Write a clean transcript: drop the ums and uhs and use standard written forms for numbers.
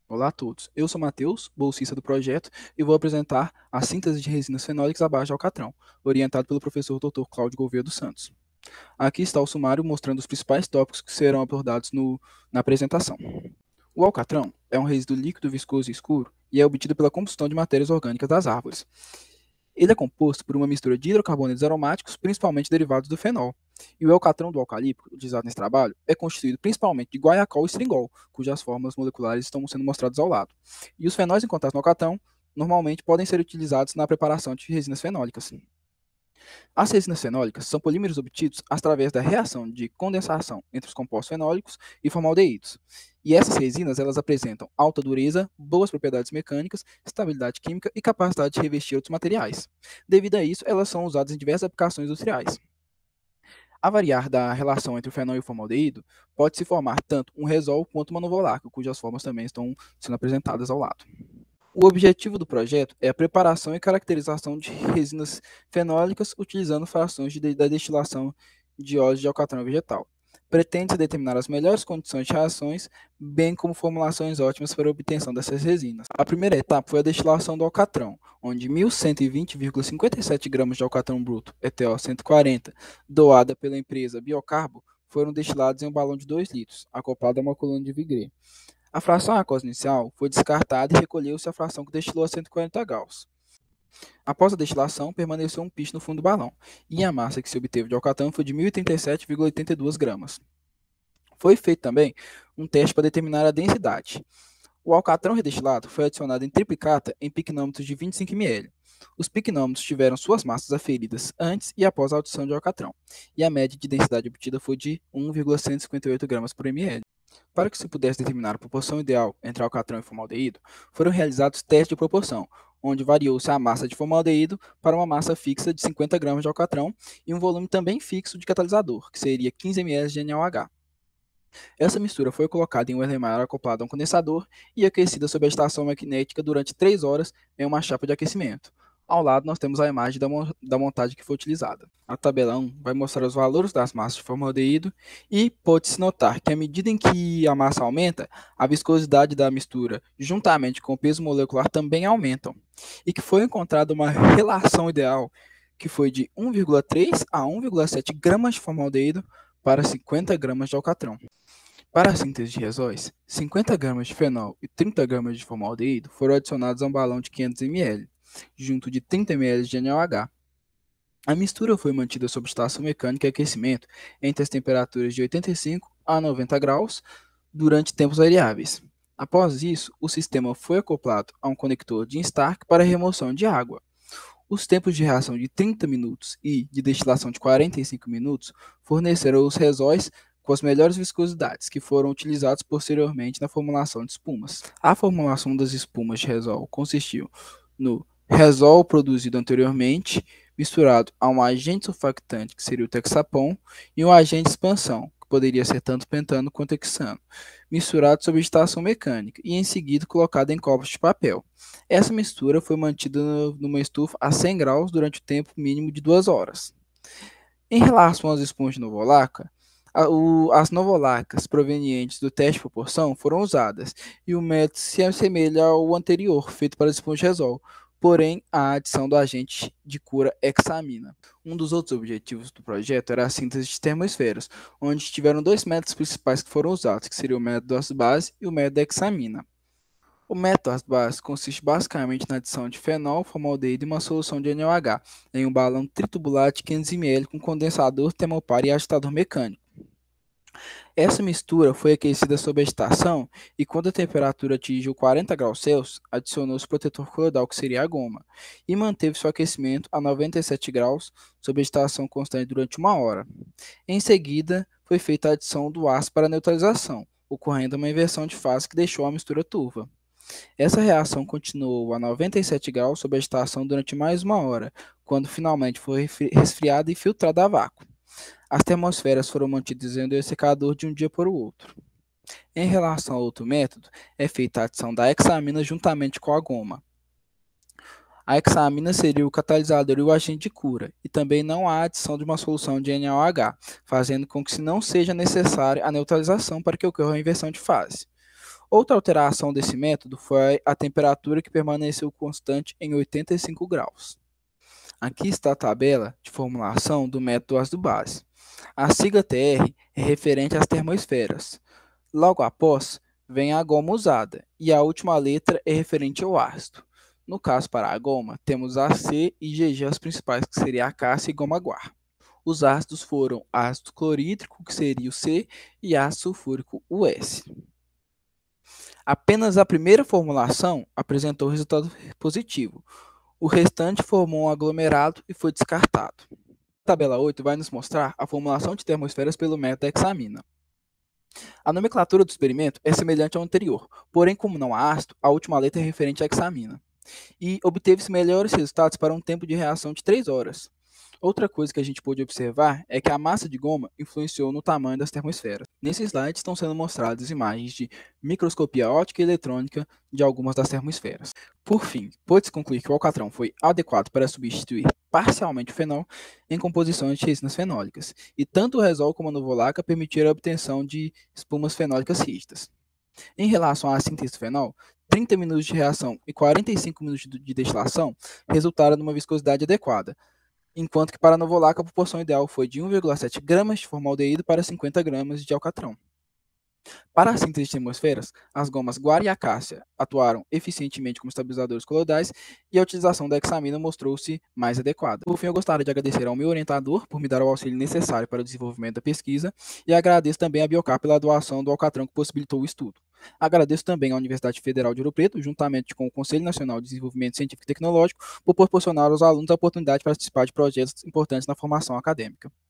Olá a todos, eu sou Matheus, bolsista do projeto, e vou apresentar a síntese de resinas fenólicas à base de alcatrão, orientado pelo professor Dr. Cláudio Gouveia dos Santos. Aqui está o sumário mostrando os principais tópicos que serão abordados na apresentação. O alcatrão é um resíduo líquido, viscoso e escuro e é obtido pela combustão de matérias orgânicas das árvores. Ele é composto por uma mistura de hidrocarbonetos aromáticos, principalmente derivados do fenol. E o alcatrão do eucalipto, utilizado nesse trabalho, é constituído principalmente de guaiacol e seringal, cujas formas moleculares estão sendo mostradas ao lado. E os fenóis encontrados no alcatrão normalmente podem ser utilizados na preparação de resinas fenólicas. As resinas fenólicas são polímeros obtidos através da reação de condensação entre os compostos fenólicos e formaldeídos. E essas resinas elas apresentam alta dureza, boas propriedades mecânicas, estabilidade química e capacidade de revestir outros materiais. Devido a isso, elas são usadas em diversas aplicações industriais. A variar da relação entre o fenol e o formaldeído, pode-se formar tanto um resol quanto uma novoláqueo, cujas formas também estão sendo apresentadas ao lado. O objetivo do projeto é a preparação e caracterização de resinas fenólicas utilizando frações da destilação de óleos de alcatrão vegetal. Pretende-se determinar as melhores condições de reações, bem como formulações ótimas para a obtenção dessas resinas. A primeira etapa foi a destilação do alcatrão, onde 1.120,57 gramas de alcatrão bruto, ETO 140, doada pela empresa Biocarbo, foram destilados em um balão de 2 litros, acoplado a uma coluna de Vigreux. A fração aquosa inicial foi descartada e recolheu-se a fração que destilou a 140 graus. Após a destilação, permaneceu um piche no fundo do balão, e a massa que se obteve de alcatrão foi de 1.037,82 gramas. Foi feito também um teste para determinar a densidade. O alcatrão redestilado foi adicionado em triplicata em piquenômetros de 25 ml. Os piquenômetros tiveram suas massas aferidas antes e após a adição de alcatrão, e a média de densidade obtida foi de 1,158 gramas por ml. Para que se pudesse determinar a proporção ideal entre alcatrão e formaldeído, foram realizados testes de proporção, onde variou-se a massa de formaldeído para uma massa fixa de 50 gramas de alcatrão e um volume também fixo de catalisador, que seria 15 ml de NaOH. Essa mistura foi colocada em um Erlenmeyer acoplado a um condensador e aquecida sob agitação magnética durante 3 horas em uma chapa de aquecimento. Ao lado, nós temos a imagem da montagem que foi utilizada. A tabela 1 vai mostrar os valores das massas de formaldeído e pode-se notar que, à medida em que a massa aumenta, a viscosidade da mistura, juntamente com o peso molecular, também aumentam. E que foi encontrada uma relação ideal, que foi de 1,3 a 1,7 gramas de formaldeído para 50 gramas de alcatrão. Para a síntese de resóis, 50 gramas de fenol e 30 gramas de formaldeído foram adicionados a um balão de 500 ml, junto de 30 ml de NaOH. A mistura foi mantida sob estação mecânica e aquecimento entre as temperaturas de 85 a 90 graus durante tempos variáveis. Após isso, o sistema foi acoplado a um conector de Stark para remoção de água. Os tempos de reação de 30 minutos e de destilação de 45 minutos forneceram os resóis com as melhores viscosidades, que foram utilizados posteriormente na formulação de espumas. A formulação das espumas de resol consistiu no resol produzido anteriormente, misturado a um agente surfactante, que seria o texapom, e um agente de expansão, que poderia ser tanto pentano quanto hexano, misturado sob agitação mecânica e em seguida colocado em copos de papel. Essa mistura foi mantida numa estufa a 100 graus durante o tempo mínimo de 2 horas. Em relação às espumas de novolaca, as novolacas provenientes do teste de proporção foram usadas, e o método se assemelha ao anterior, feito para as espumas de resol, porém a adição do agente de cura hexamina. Um dos outros objetivos do projeto era a síntese de termoesferas, onde tiveram 2 métodos principais que foram usados, que seria o método ácido-base e o método hexamina. O método ácido-base consiste basicamente na adição de fenol, formaldeído e uma solução de NaOH em um balão tritubular de 500 ml com condensador, termopar e agitador mecânico. Essa mistura foi aquecida sob agitação e, quando a temperatura atingiu 40 graus Celsius, adicionou-se o protetor coloidal, que seria a goma, e manteve seu aquecimento a 97 graus sob agitação constante durante 1 hora. Em seguida, foi feita a adição do ácido para neutralização, ocorrendo uma inversão de fase que deixou a mistura turva. Essa reação continuou a 97 graus sob agitação durante mais 1 hora, quando finalmente foi resfriada e filtrada a vácuo. As termosferas foram mantidas em um dessecador de um dia para o outro. Em relação ao outro método, é feita a adição da hexamina juntamente com a goma. A hexamina seria o catalisador e o agente de cura, e também não há adição de uma solução de NaOH, fazendo com que não seja necessária a neutralização para que ocorra a inversão de fase. Outra alteração desse método foi a temperatura que permaneceu constante em 85 graus. Aqui está a tabela de formulação do método ácido-base. A sigla TR é referente às termoesferas. Logo após, vem a goma usada, e a última letra é referente ao ácido. No caso, para a goma, temos AC e GG as principais, que seria a cássia e goma guar. Os ácidos foram ácido clorídrico, que seria o C, e ácido sulfúrico, o S. Apenas a primeira formulação apresentou resultado positivo. O restante formou um aglomerado e foi descartado. A tabela 8 vai nos mostrar a formulação de termoesferas pelo método hexamina. A nomenclatura do experimento é semelhante ao anterior, porém, como não há ácido, a última letra é referente à hexamina. E obteve-se melhores resultados para um tempo de reação de 3 horas. Outra coisa que a gente pôde observar é que a massa de goma influenciou no tamanho das termoesferas. Nesse slide estão sendo mostradas imagens de microscopia óptica e eletrônica de algumas das termoesferas. Por fim, pôde-se concluir que o alcatrão foi adequado para substituir parcialmente o fenol em composições de resinas fenólicas, e tanto o resol como a novolaca permitiram a obtenção de espumas fenólicas rígidas. Em relação à síntese do fenol, 30 minutos de reação e 45 minutos de destilação resultaram numa viscosidade adequada, enquanto que para a novolaca a proporção ideal foi de 1,7 gramas de formaldeído para 50 gramas de alcatrão. Para a síntese de termoesferas, as gomas guar e acácia atuaram eficientemente como estabilizadores coloidais e a utilização da hexamina mostrou-se mais adequada. Por fim, eu gostaria de agradecer ao meu orientador por me dar o auxílio necessário para o desenvolvimento da pesquisa e agradeço também à Biocar pela doação do alcatrão que possibilitou o estudo. Agradeço também à Universidade Federal de Ouro Preto, juntamente com o Conselho Nacional de Desenvolvimento Científico e Tecnológico, por proporcionar aos alunos a oportunidade de participar de projetos importantes na formação acadêmica.